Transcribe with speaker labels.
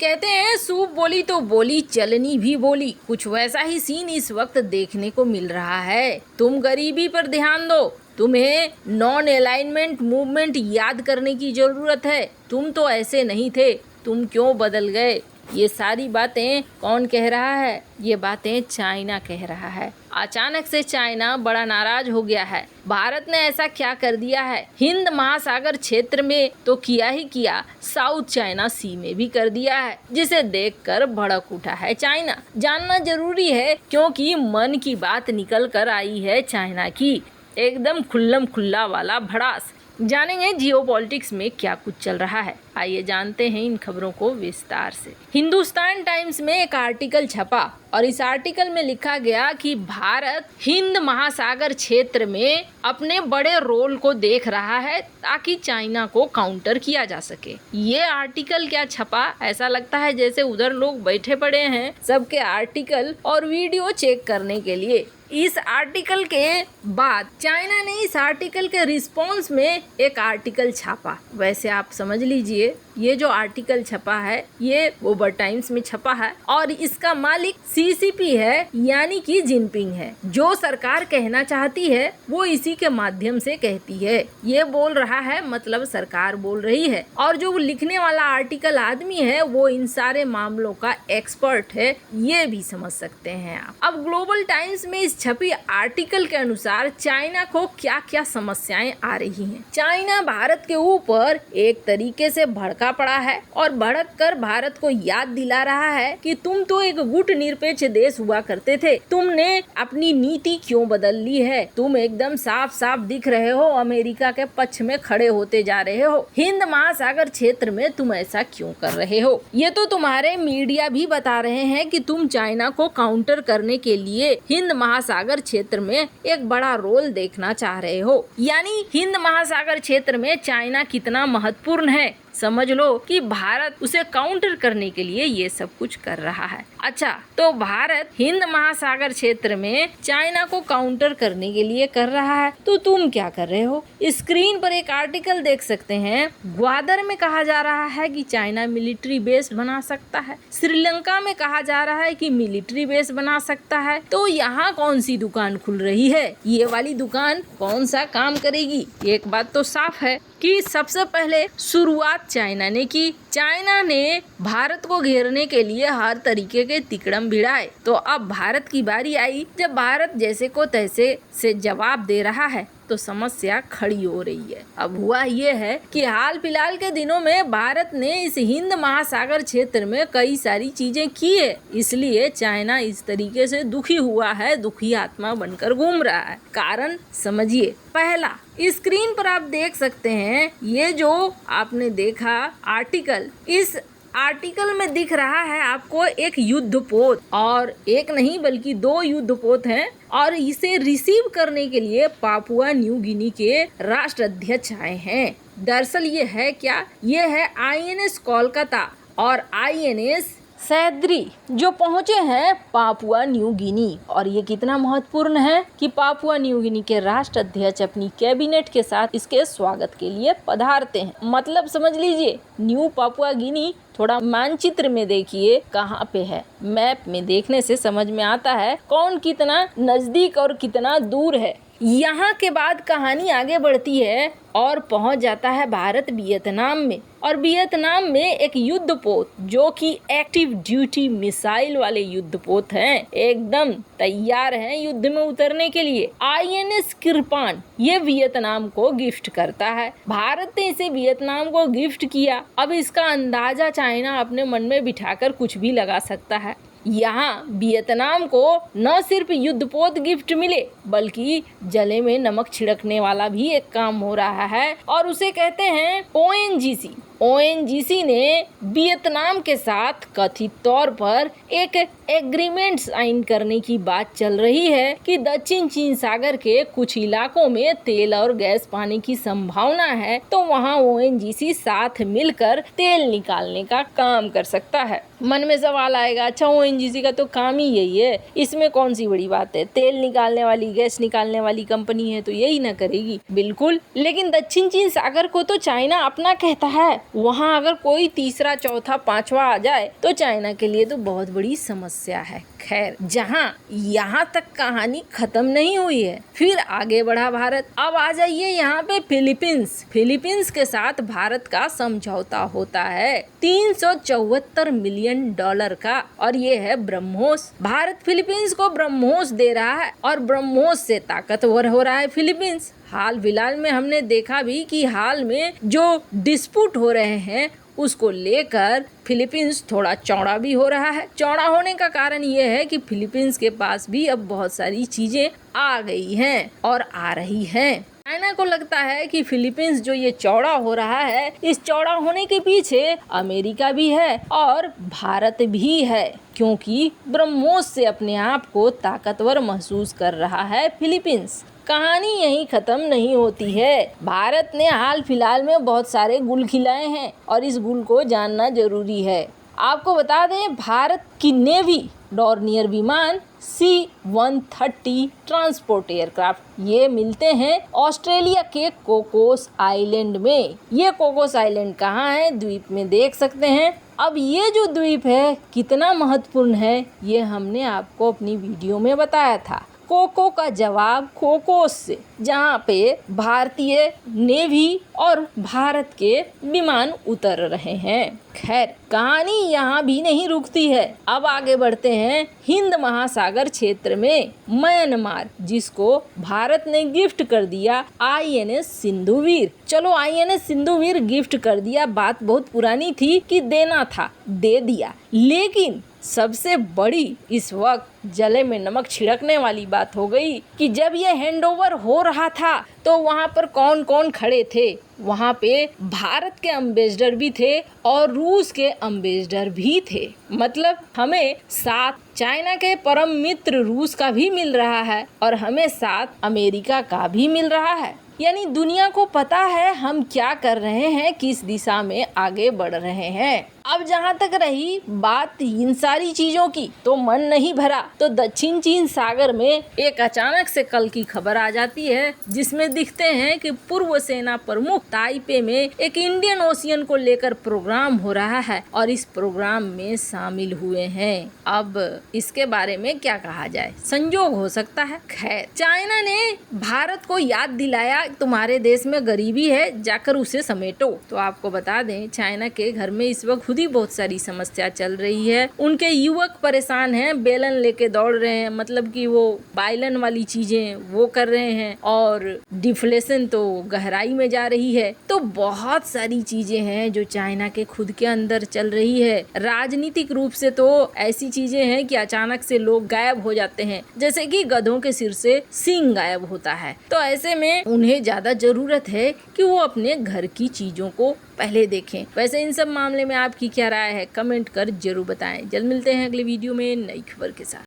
Speaker 1: कहते हैं सूप बोली तो बोली, चलनी भी बोली। कुछ वैसा ही सीन इस वक्त देखने को मिल रहा है। तुम गरीबी पर ध्यान दो, तुम्हें नॉन अलाइनमेंट मूवमेंट याद करने की जरूरत है। तुम तो ऐसे नहीं थे, तुम क्यों बदल गए? ये सारी बातें कौन कह रहा है? ये बातें चाइना कह रहा है। अचानक से चाइना बड़ा नाराज हो गया है। भारत ने ऐसा क्या कर दिया है? हिंद महासागर क्षेत्र में तो किया ही किया, साउथ चाइना सी में भी कर दिया है, जिसे देखकर भड़क उठा है चाइना। जानना जरूरी है क्योंकि मन की बात निकल कर आई है चाइना की, एकदम खुल्लम खुल्ला वाला भड़ास। जानेंगे जियोपॉलिटिक्स में क्या कुछ चल रहा है। आइए जानते हैं इन खबरों को विस्तार से। हिंदुस्तान टाइम्स में एक आर्टिकल छपा और इस आर्टिकल में लिखा गया कि भारत हिंद महासागर क्षेत्र में अपने बड़े रोल को देख रहा है ताकि चाइना को काउंटर किया जा सके। ये आर्टिकल क्या छपा, ऐसा लगता है जैसे उधर लोग बैठे पड़े हैं सबके आर्टिकल और वीडियो चेक करने के लिए। इस आर्टिकल के बाद चाइना ने इस आर्टिकल के रिस्पॉन्स में एक आर्टिकल छापा। वैसे आप समझ लीजिए ये जो आर्टिकल छपा है ये ओवर टाइम्स में छपा है और इसका मालिक सीसीपी है, यानी कि जिनपिंग है। जो सरकार कहना चाहती है वो इसी के माध्यम से कहती है। ये बोल रहा है मतलब सरकार बोल रही है। और जो लिखने वाला आर्टिकल आदमी है वो इन सारे मामलों का एक्सपर्ट है, ये भी समझ सकते हैं आप। अब ग्लोबल टाइम्स में इस छपी आर्टिकल के अनुसार चाइना को क्या क्या समस्याएं आ रही हैं। चाइना भारत के ऊपर एक तरीके से भड़का पड़ा है और भड़क कर भारत को याद दिला रहा है कि तुम तो एक गुटनिरपेक्ष देश हुआ करते थे, तुमने अपनी नीति क्यों बदल ली है? तुम एकदम साफ साफ दिख रहे हो अमेरिका के पक्ष में खड़े होते जा रहे हो। हिंद महासागर क्षेत्र में तुम ऐसा क्यों कर रहे हो? ये तो तुम्हारे मीडिया भी बता रहे हैं कि तुम चाइना को काउंटर करने के लिए हिंद महासागर क्षेत्र में एक बड़ा रोल देखना चाह रहे हो। यानी हिंद महासागर क्षेत्र में चाइना कितना महत्वपूर्ण है समझ लो कि भारत उसे काउंटर करने के लिए ये सब कुछ कर रहा है। अच्छा, तो भारत हिंद महासागर क्षेत्र में चाइना को काउंटर करने के लिए कर रहा है, तो तुम क्या कर रहे हो? स्क्रीन पर एक आर्टिकल देख सकते हैं। ग्वादर में कहा जा रहा है कि चाइना मिलिट्री बेस बना सकता है। श्रीलंका में कहा जा रहा है कि मिलिट्री बेस बना सकता है। तो यहाँ कौन सी दुकान खुल रही है? ये वाली दुकान कौन सा काम करेगी? एक बात तो साफ है कि सबसे पहले शुरुआत चाइना ने की। चाइना ने भारत को घेरने के लिए हर तरीके के तिकड़म भिड़ाए। तो अब भारत की बारी आई। जब भारत जैसे को तैसे से जवाब दे रहा है तो समस्या खड़ी हो रही है। अब हुआ ये है कि हाल फिलहाल के दिनों में भारत ने इस हिंद महासागर क्षेत्र में कई सारी चीजें की है, इसलिए चाइना इस तरीके से दुखी हुआ है, दुखी आत्मा बनकर घूम रहा है। कारण समझिए। पहला, स्क्रीन पर आप देख सकते हैं ये जो आपने देखा आर्टिकल, इस आर्टिकल में दिख रहा है आपको एक युद्धपोत, और एक नहीं बल्कि 2 युद्धपोत हैं और इसे रिसीव करने के लिए पापुआ न्यू गिनी के राष्ट्राध्यक्ष आए हैं। दरअसल ये है क्या? ये है आईएनएस कोलकाता और आईएनएस सैद्री जो पहुंचे हैं पापुआ न्यू गिनी। और ये कितना महत्वपूर्ण है कि पापुआ न्यू गिनी के राष्ट्राध्यक्ष अपनी कैबिनेट के साथ इसके स्वागत के लिए पधारते हैं। मतलब समझ लीजिए न्यू पापुआ गिनी थोड़ा मानचित्र में देखिए कहाँ पे है। मैप में देखने से समझ में आता है कौन कितना नजदीक और कितना दूर है। यहाँ के बाद कहानी आगे बढ़ती है और पहुँच जाता है भारत वियतनाम में। और वियतनाम में एक युद्धपोत जो कि एक्टिव ड्यूटी मिसाइल वाले युद्धपोत हैं, एकदम तैयार हैं युद्ध में उतरने के लिए। आईएनएस किरपान ये वियतनाम को गिफ्ट करता है। भारत ने इसे वियतनाम को गिफ्ट किया। अब इसका अंदाजा चाइना अपने मन में बिठाकर कुछ भी लगा सकता है। यहाँ वियतनाम को न सिर्फ युद्धपोत गिफ्ट मिले बल्कि जले में नमक छिड़कने वाला भी एक काम हो रहा है और उसे कहते हैं ओएनजीसी। ओएनजीसी ने वियतनाम के साथ कथित तौर पर एक एग्रीमेंट साइन करने की बात चल रही है कि दक्षिण चीन सागर के कुछ इलाकों में तेल और गैस पाने की संभावना है, तो वहां ओएनजीसी साथ मिलकर तेल निकालने का काम कर सकता है। मन में सवाल आएगा, अच्छा ओएनजीसी का तो काम ही यही है, इसमें कौन सी बड़ी बात है? तेल निकालने वाली गैस निकालने वाली कंपनी है तो यही ना करेगी। बिल्कुल, लेकिन दक्षिण चीन सागर को तो चाइना अपना कहता है, वहाँ अगर कोई तीसरा चौथा पांचवा आ जाए तो चाइना के लिए तो बहुत बड़ी समस्या है। खैर, जहाँ यहाँ तक कहानी खत्म नहीं हुई है, फिर आगे बढ़ा भारत। अब आ जाइए यहाँ पे फिलीपींस के साथ भारत का समझौता होता है $374 मिलियन का, और ये है ब्रह्मोस। भारत फिलीपींस को ब्रह्मोस दे रहा है और ब्रह्मोस से ताकतवर हो रहा है फिलीपींस। हाल फिलहाल में हमने देखा भी कि हाल में जो डिस्प्यूट हो रहे हैं उसको लेकर फिलीपींस थोड़ा चौड़ा भी हो रहा है। चौड़ा होने का कारण ये है कि फिलीपींस के पास भी अब बहुत सारी चीजें आ गई हैं और आ रही हैं। चाइना को लगता है कि फिलीपींस जो ये चौड़ा हो रहा है, इस चौड़ा होने के पीछे अमेरिका भी है और भारत भी है, क्योंकि ब्रह्मोस से अपने आप को ताकतवर महसूस कर रहा है फिलीपींस। कहानी यहीं खत्म नहीं होती है। भारत ने हाल फिलहाल में बहुत सारे गुल खिलाए हैं और इस गुल को जानना जरूरी है। आपको बता दें, भारत की नेवी डॉर्नियर विमान C-130 ट्रांसपोर्ट एयरक्राफ्ट ये मिलते हैं ऑस्ट्रेलिया के कोकोस आइलैंड में। ये कोकोस आइलैंड कहाँ है? द्वीप में देख सकते हैं। अब ये जो द्वीप है कितना महत्वपूर्ण है ये हमने आपको अपनी वीडियो में बताया था। कोको का जवाब कोकोस से, जहाँ पे भारतीय नेवी और भारत के विमान उतर रहे हैं। खैर, कहानी यहाँ भी नहीं रुकती है। अब आगे बढ़ते हैं हिंद महासागर क्षेत्र में म्यांमार, जिसको भारत ने गिफ्ट कर दिया INS सिंधुवीर। चलो, INS सिंधुवीर गिफ्ट कर दिया, बात बहुत पुरानी थी कि देना था, दे दिया। लेकिन सबसे बड़ी इस वक्त जले में नमक छिड़कने वाली बात हो गई कि जब ये हैंडओवर हो रहा था तो वहाँ पर कौन कौन खड़े थे। वहाँ पे भारत के एम्बेसडर भी थे और रूस के एम्बेसडर भी थे। मतलब हमें साथ चाइना के परम मित्र रूस का भी मिल रहा है और हमें साथ अमेरिका का भी मिल रहा है। यानी दुनिया को पता है हम क्या कर रहे हैं, किस दिशा में आगे बढ़ रहे हैं। अब जहाँ तक रही बात इन सारी चीजों की, तो मन नहीं भरा तो दक्षिण चीन सागर में एक अचानक से कल की खबर आ जाती है, जिसमें दिखते हैं कि पूर्व सेना प्रमुख ताइपे में एक इंडियन ओशियन को लेकर प्रोग्राम हो रहा है और इस प्रोग्राम में शामिल हुए हैं। अब इसके बारे में क्या कहा जाए, संजोग हो सकता है। खैर, चाइना ने भारत को याद दिलाया तुम्हारे देश में गरीबी है, जाकर उसे समेटो। तो आपको बता दें, चाइना के घर में इस वक्त खुद ही बहुत सारी समस्या चल रही है। उनके युवक परेशान हैं, बेलन लेके दौड़ रहे हैं, मतलब कि वो बाइलन वाली चीजें वो कर रहे हैं और डिफ्लेशन तो गहराई में जा रही है। तो बहुत सारी चीजें हैं जो चाइना के खुद के अंदर चल रही है। राजनीतिक रूप से तो ऐसी चीजें हैं कि अचानक से लोग गायब हो जाते हैं, जैसे कि गधों के सिर से सींग गायब होता है। तो ऐसे में उन्हें ज्यादा जरूरत है कि वो अपने घर की चीजों को पहले देखें। वैसे इन सब मामले में आपकी क्या राय है, कमेंट कर जरूर बताएं। जल्द मिलते हैं अगले वीडियो में नई खबर के साथ।